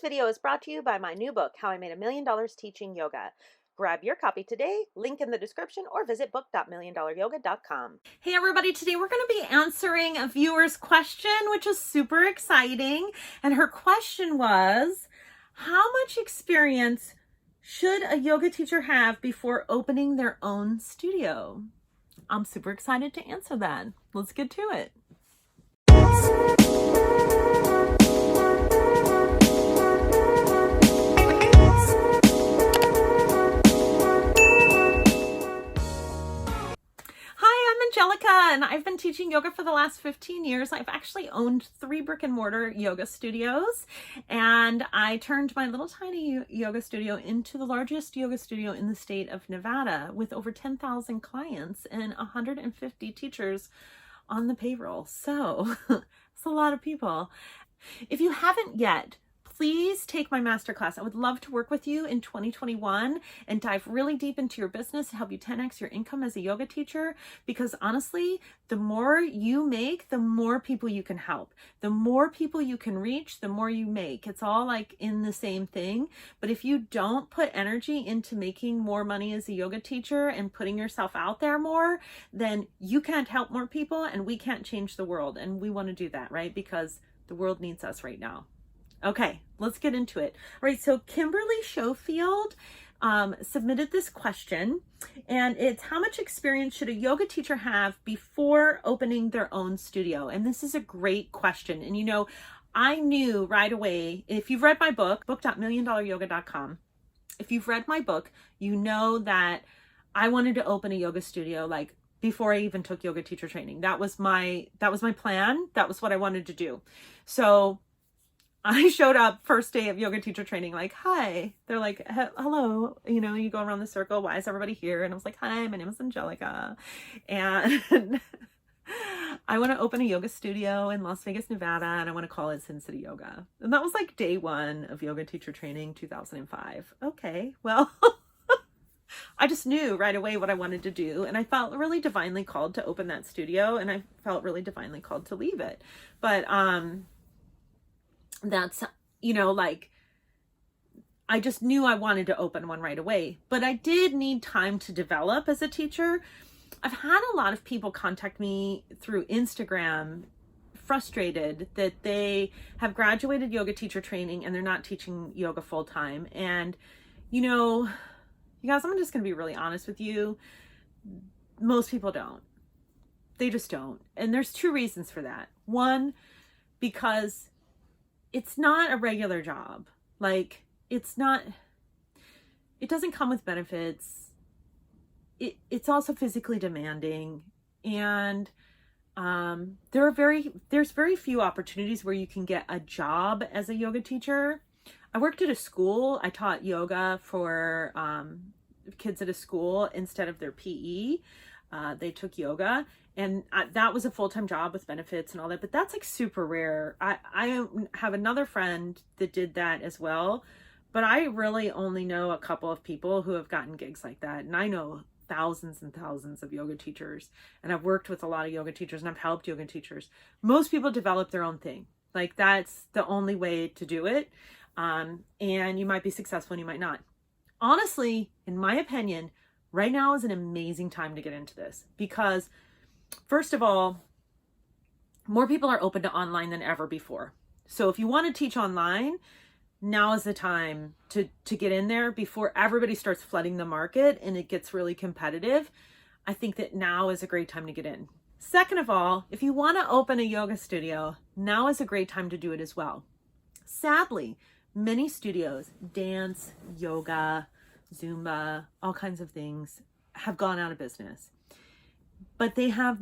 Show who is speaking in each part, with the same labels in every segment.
Speaker 1: video is brought to you by my new book, How I Made $1 Million Teaching Yoga. Grab your copy today, link in the description, or visit book.milliondollaryoga.com.
Speaker 2: Hey everybody, today we're going to be answering a viewer's question, which is super exciting. And her question was, how much experience should a yoga teacher have before opening their own studio? I'm super excited to answer that. Let's get to it. Hi, I'm Angelica, and I've been teaching yoga for the last 15 years. I've actually owned 3 brick and mortar yoga studios, and I turned my little tiny yoga studio into the largest yoga studio in the state of Nevada with over 10,000 clients and 150 teachers on the payroll. So it's a lot of people. If you haven't yet, please take my masterclass. I would love to work with you in 2021 and dive really deep into your business and help you 10x your income as a yoga teacher, because honestly, the more you make, the more people you can help. The more people you can reach, the more you make. It's all like in the same thing. But if you don't put energy into making more money as a yoga teacher and putting yourself out there more, then you can't help more people and we can't change the world. And we want to do that, right? Because the world needs us right now. Okay, let's get into it. All right, so Kimberly Schofield submitted this question, and it's, how much experience should a yoga teacher have before opening their own studio? And this is a great question. And you know, I knew right away, if you've read my book, book.milliondollaryoga.com, if you've read my book, you know that I wanted to open a yoga studio like before I even took yoga teacher training. That was my plan. That was what I wanted to do. So I showed up first day of yoga teacher training, like, hi. They're like, hello. You know, you go around the circle. Why is everybody here? And I was like, hi, my name is Angelica. And I want to open a yoga studio in Las Vegas, Nevada, and I want to call it Sin City Yoga. And that was like day 1 of yoga teacher training, 2005. Okay, well, I just knew right away what I wanted to do. And I felt really divinely called to open that studio. And I felt really divinely called to leave it. But, that's, you know, like, I just knew I wanted to open one right away, but I did need time to develop as a teacher. I've had a lot of people contact me through Instagram, frustrated that they have graduated yoga teacher training and they're not teaching yoga full time. And, you know, you guys, I'm just going to be really honest with you. Most people don't. They just don't. And there's 2 reasons for that. One, because it's not a regular job. Like, it doesn't come with benefits. It's also physically demanding. And there's very few opportunities where you can get a job as a yoga teacher. I worked at a school. I taught yoga for kids at a school instead of their PE. They took yoga, and that was a full-time job with benefits and all that, but that's like super rare. I have another friend that did that as well, but I really only know a couple of people who have gotten gigs like that. And I know thousands and thousands of yoga teachers, and I've worked with a lot of yoga teachers, and I've helped yoga teachers. Most people develop their own thing. Like, that's the only way to do it. And you might be successful and you might not. Honestly, in my opinion, right now is an amazing time to get into this because, first of all, more people are open to online than ever before. So if you want to teach online, now is the time to get in there before everybody starts flooding the market and it gets really competitive. I think that now is a great time to get in. Second of all, if you want to open a yoga studio, now is a great time to do it as well. Sadly, many studios, dance, yoga, Zumba, all kinds of things, have gone out of business. But they have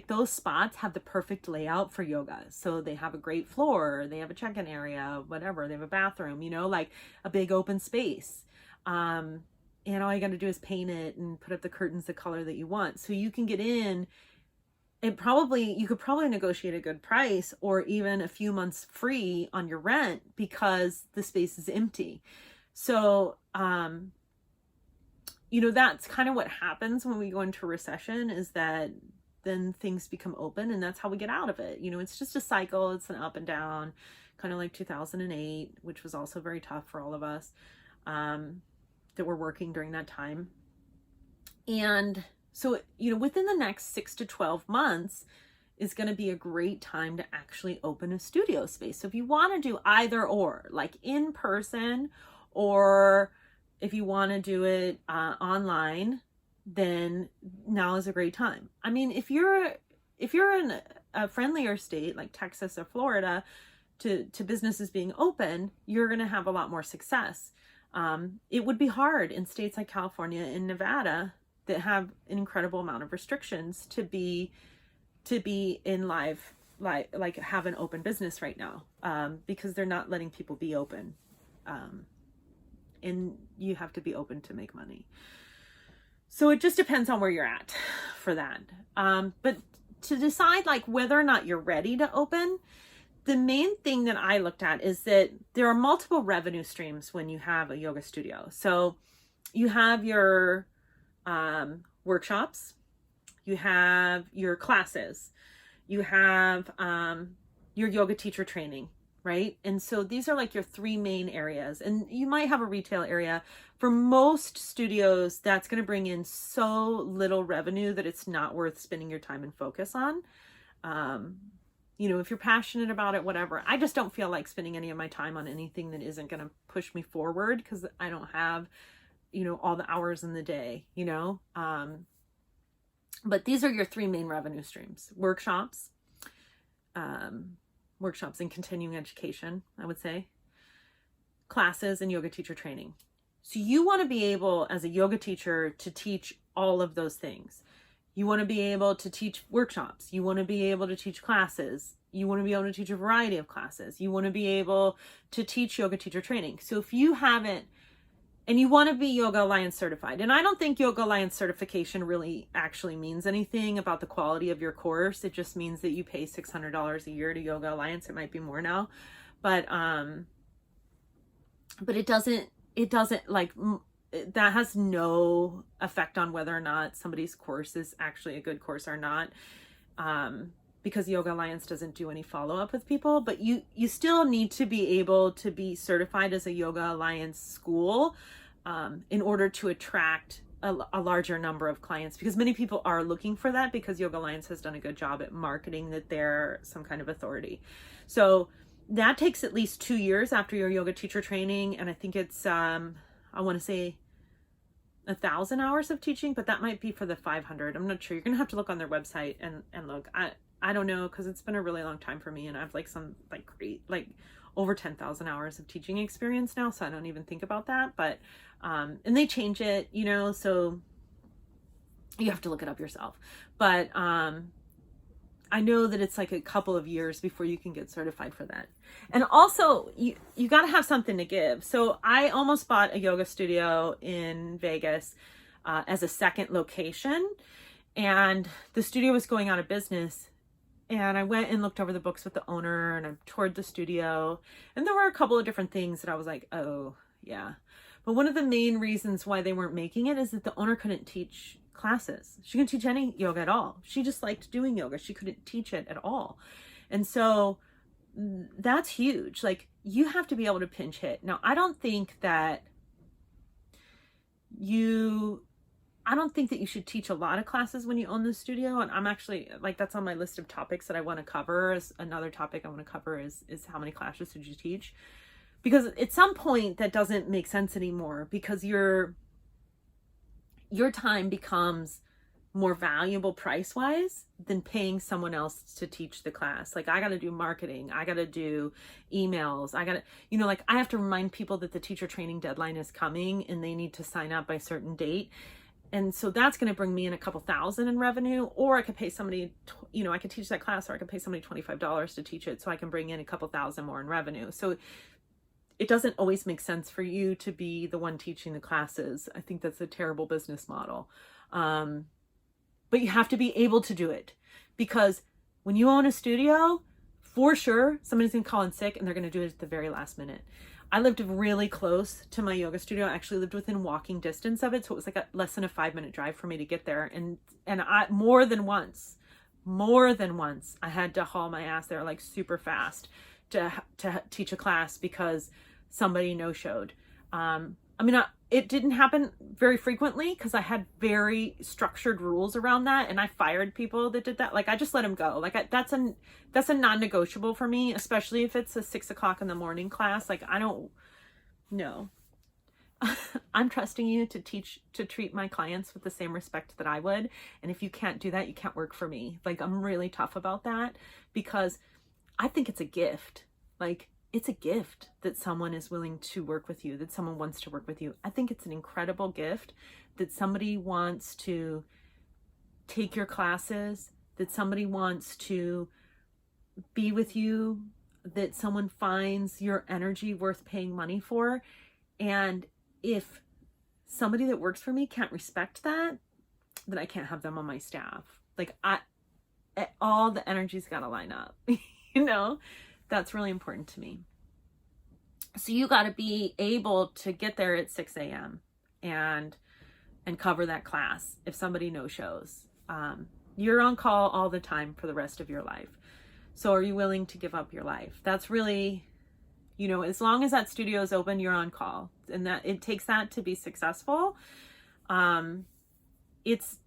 Speaker 2: those spots have the perfect layout for yoga. So they have a great floor, they have a check-in area, whatever, they have a bathroom, you know, like a big open space. And all you got to do is paint it and put up the curtains the color that you want. So you can get in and you could probably negotiate a good price or even a few months free on your rent because the space is empty. So, you know, that's kind of what happens when we go into a recession, is that then things become open, and that's how we get out of it. You know, it's just a cycle. It's an up and down kind of like 2008, which was also very tough for all of us that were working during that time. And so, within the next 6 to 12 months is going to be a great time to actually open a studio space. So if you want to do either or, like in person, or if you want to do it online, then now is a great time. I mean, if you're in a friendlier state like Texas or Florida to businesses being open, you're going to have a lot more success. It would be hard in states like California and Nevada that have an incredible amount of restrictions to be in live, like have an open business right now, because they're not letting people be open, and you have to be open to make money. So it just depends on where you're at for that. But to decide like whether or not you're ready to open, the main thing that I looked at is that there are multiple revenue streams when you have a yoga studio. So you have your workshops, you have your classes, you have your yoga teacher training, right? And so these are like your three main areas. And you might have a retail area. For most studios, that's going to bring in so little revenue that it's not worth spending your time and focus on. If you're passionate about it, whatever. I just don't feel like spending any of my time on anything that isn't going to push me forward, because I don't have, all the hours in the day, but these are your three main revenue streams: workshops and continuing education, I would say, classes, and yoga teacher training. So you want to be able, as a yoga teacher, to teach all of those things. You want to be able to teach workshops. You want to be able to teach classes. You want to be able to teach a variety of classes. You want to be able to teach yoga teacher training. So if you haven't, and you want to be Yoga Alliance certified, and I don't think Yoga Alliance certification really actually means anything about the quality of your course. It just means that you pay $600 a year to Yoga Alliance. It might be more now, but it doesn't like, that has no effect on whether or not somebody's course is actually a good course or not, because Yoga Alliance doesn't do any follow-up with people. But you still need to be able to be certified as a Yoga Alliance school in order to attract a larger number of clients, because many people are looking for that, because Yoga Alliance has done a good job at marketing that they're some kind of authority. So that takes at least 2 years after your yoga teacher training, and I think it's I want to say 1,000 hours of teaching, but that might be for the 500. I'm not sure. You're gonna have to look on their website and look. I don't know, because it's been a really long time for me, and I've some great over 10,000 hours of teaching experience now, so I don't even think about that. But and they change it, so you have to look it up yourself. But I know that it's a couple of years before you can get certified for that. And also, you got to have something to give. So I almost bought a yoga studio in Vegas as a second location, and the studio was going out of business. And I went and looked over the books with the owner, and I toured the studio, and there were a couple of different things that I was like, oh yeah. But one of the main reasons why they weren't making it is that the owner couldn't teach classes. She couldn't teach any yoga at all. She just liked doing yoga. She couldn't teach it at all. And so that's huge. You have to be able to pinch hit. Now, I don't think that you should teach a lot of classes when you own the studio. And I'm actually that's on my list of topics that I want to cover. As another topic I want to cover is how many classes should you teach? Because at some point that doesn't make sense anymore, because your time becomes more valuable price-wise than paying someone else to teach the class. I got to do marketing. I got to do emails. I got to, I have to remind people that the teacher training deadline is coming and they need to sign up by a certain date. And so that's going to bring me in a couple thousand in revenue, or I could pay somebody, I could teach that class, or I could pay somebody $25 to teach it, so I can bring in a couple thousand more in revenue. So it doesn't always make sense for you to be the one teaching the classes. I think that's a terrible business model. But you have to be able to do it, because when you own a studio, for sure, somebody's going to call in sick and they're going to do it at the very last minute. I lived really close to my yoga studio. I actually lived within walking distance of it. So it was less than a 5-minute drive for me to get there. And I, more than once, I had to haul my ass there super fast to teach a class because somebody no-showed. I mean, it didn't happen very frequently because I had very structured rules around that, and I fired people that did that. Like, I just let them go. Like, that's a non-negotiable for me, especially if it's a 6 o'clock in the morning class. Like, I don't know. I'm trusting you to treat my clients with the same respect that I would. And if you can't do that, you can't work for me. Like, I'm really tough about that because I think it's a gift. Like, it's a gift that someone is willing to work with you, that someone wants to work with you. I think it's an incredible gift that somebody wants to take your classes, that somebody wants to be with you, that someone finds your energy worth paying money for. And if somebody that works for me can't respect that, then I can't have them on my staff. Like, all the energy's got to line up. You know, that's really important to me. So you got to be able to get there at 6 a.m. and cover that class if somebody no-shows. You're on call all the time for the rest of your life. So are you willing to give up your life? That's really, you know, as long as that studio is open, you're on call, and that it takes that to be successful. It's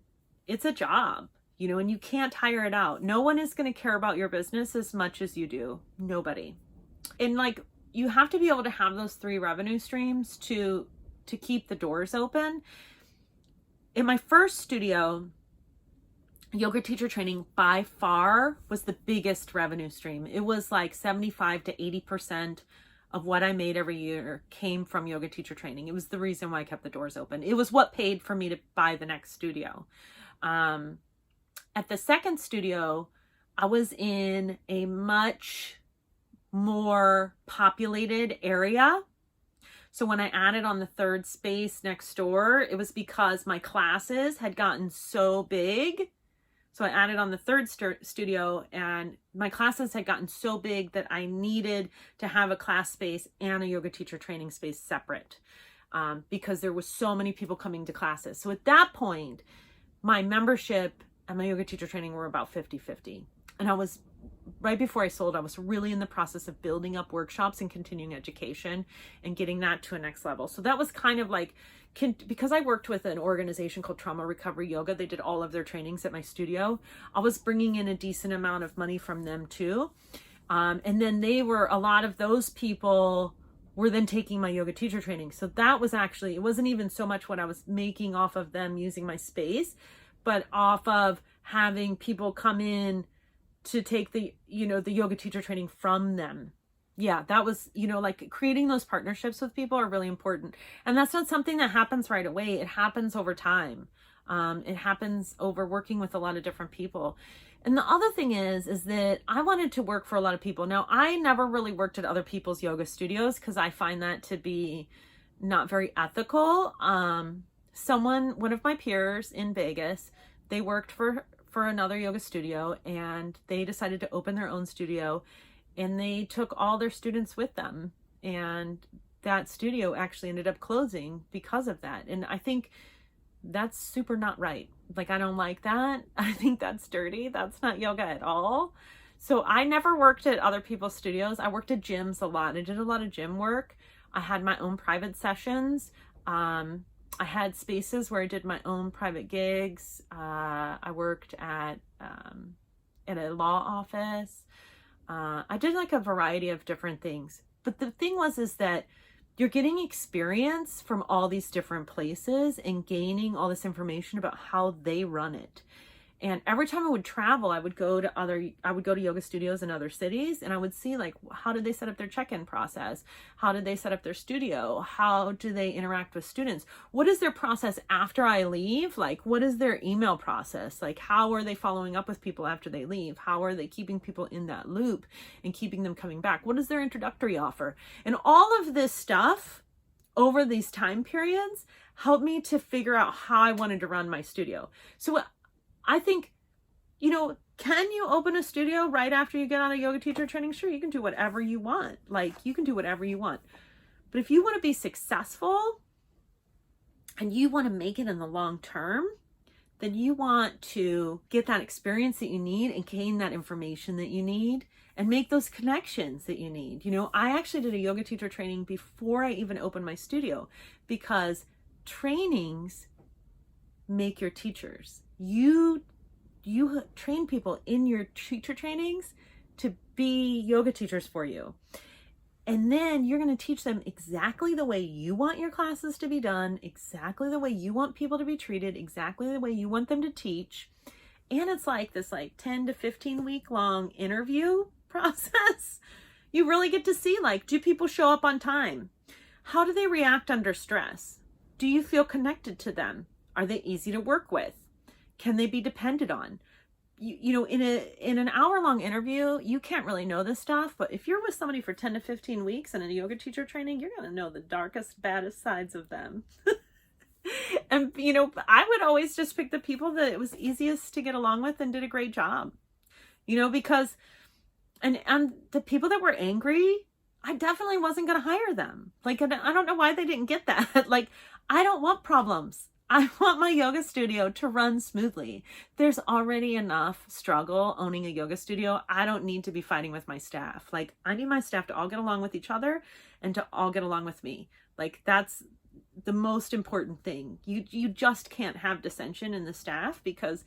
Speaker 2: a job, you know, and you can't hire it out. No one is going to care about your business as much as you do. Nobody. And like, you have to be able to have those 3 revenue streams to keep the doors open. In my first studio, yoga teacher training by far was the biggest revenue stream. It was like 75 to 80% of what I made every year came from yoga teacher training. It was the reason why I kept the doors open. It was what paid for me to buy the next studio. At the second studio, I was in a much more populated area. So when I added on the 3rd space next door, it was because my classes had gotten so big. So I added on the 3rd studio, and my classes had gotten so big that I needed to have a class space and a yoga teacher training space separate, because there was so many people coming to classes. So at that point, my membership and my yoga teacher training were about 50-50. And I was, right before I sold, I was really in the process of building up workshops and continuing education and getting that to a next level. So that was kind of like, because I worked with an organization called Trauma Recovery Yoga, they did all of their trainings at my studio. I was bringing in a decent amount of money from them too. And then a lot of those people were then taking my yoga teacher training. So that was actually, it wasn't even so much what I was making off of them using my space, but off of having people come in to take the yoga teacher training from them. Yeah, that was, like, creating those partnerships with people are really important. And that's not something that happens right away. It happens over time. It happens over working with a lot of different people. And the other thing is that I wanted to work for a lot of people. Now, I never really worked at other people's yoga studios because I find that to be not very ethical. One of my peers in Vegas, they worked for another yoga studio, and they decided to open their own studio, and they took all their students with them, and that studio actually ended up closing because of that. And I think that's super not right. Like, I don't like that. I think that's dirty. That's not yoga at all. So I never worked at other people's studios. I worked at gyms a lot. I did a lot of gym work. I had my own private sessions. I had spaces where I did my own private gigs. I worked at a law office. I did like a variety of different things. But the thing is that you're getting experience from all these different places and gaining all this information about how they run it. And every time I would travel, I would go to yoga studios in other cities, and I would see, like, how did they set up their check-in process? How did they set up their studio? How do they interact with students? What is their process after I leave? Like, what is their email process? Like, how are they following up with people after they leave? How are they keeping people in that loop and keeping them coming back? What is their introductory offer? And all of this stuff over these time periods helped me to figure out how I wanted to run my studio. So I think, can you open a studio right after you get out of yoga teacher training? Sure, you can do whatever you want. Like, you can do whatever you want. But if you want to be successful and you want to make it in the long term, then you want to get that experience that you need and gain that information that you need and make those connections that you need. You know, I actually did a yoga teacher training before I even opened my studio, because trainings make your teachers. You train people in your teacher trainings to be yoga teachers for you. And then you're going to teach them exactly the way you want your classes to be done, exactly the way you want people to be treated, exactly the way you want them to teach. And it's like this 10 to 15 week long interview process. You really get to see, do people show up on time? How do they react under stress? Do you feel connected to them? Are they easy to work with? Can they be depended on? You know, in an hour-long interview, you can't really know this stuff, but if you're with somebody for 10 to 15 weeks in a yoga teacher training, you're going to know the darkest, baddest sides of them. And, you know, I would always just pick the people that it was easiest to get along with and did a great job, you know, because, and the people that were angry, I definitely wasn't going to hire them. I don't know why they didn't get that. I don't want problems. I want my yoga studio to run smoothly. There's already enough struggle owning a yoga studio. I don't need to be fighting with my staff. I need my staff to all get along with each other and to all get along with me. That's the most important thing. You just can't have dissension in the staff, because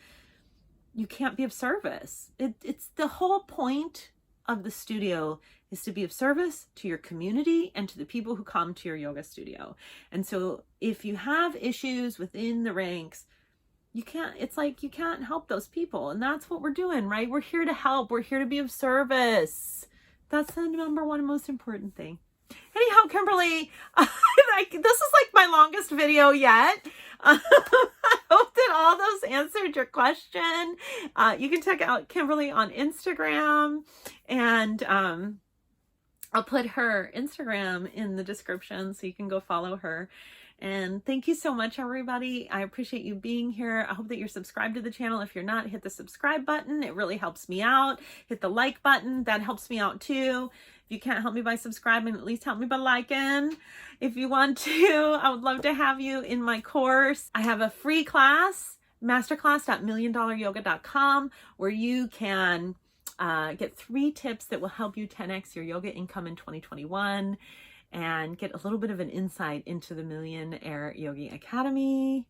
Speaker 2: you can't be of service. It's the whole point of the studio is to be of service to your community and to the people who come to your yoga studio. And so if you have issues within the ranks, you can't help those people. And that's what we're doing, right? We're here to help. We're here to be of service. That's the number one most important thing. Anyhow, Kimberly, this is my longest video yet. I hope that all those answered your question. You can check out Kimberly on Instagram, and I'll put her Instagram in the description so you can go follow her. And thank you so much, everybody. I appreciate you being here. I hope that you're subscribed to the channel. If you're not, hit the subscribe button. It really helps me out. Hit the like button. That helps me out too. If you can't help me by subscribing, at least help me by liking. If you want to, I would love to have you in my course. I have a free class, masterclass.milliondollaryoga.com, where you can get 3 tips that will help you 10x your yoga income in 2021 and get a little bit of an insight into the Millionaire Yogi Academy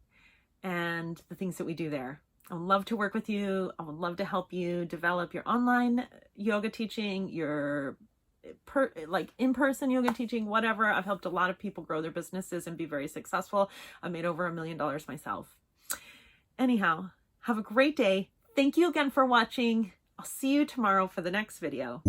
Speaker 2: and the things that we do there. I would love to work with you. I would love to help you develop your online yoga teaching, your in-person yoga teaching, whatever. I've helped a lot of people grow their businesses and be very successful. I've made over $1 million myself. Anyhow, have a great day. Thank you again for watching. I'll see you tomorrow for the next video.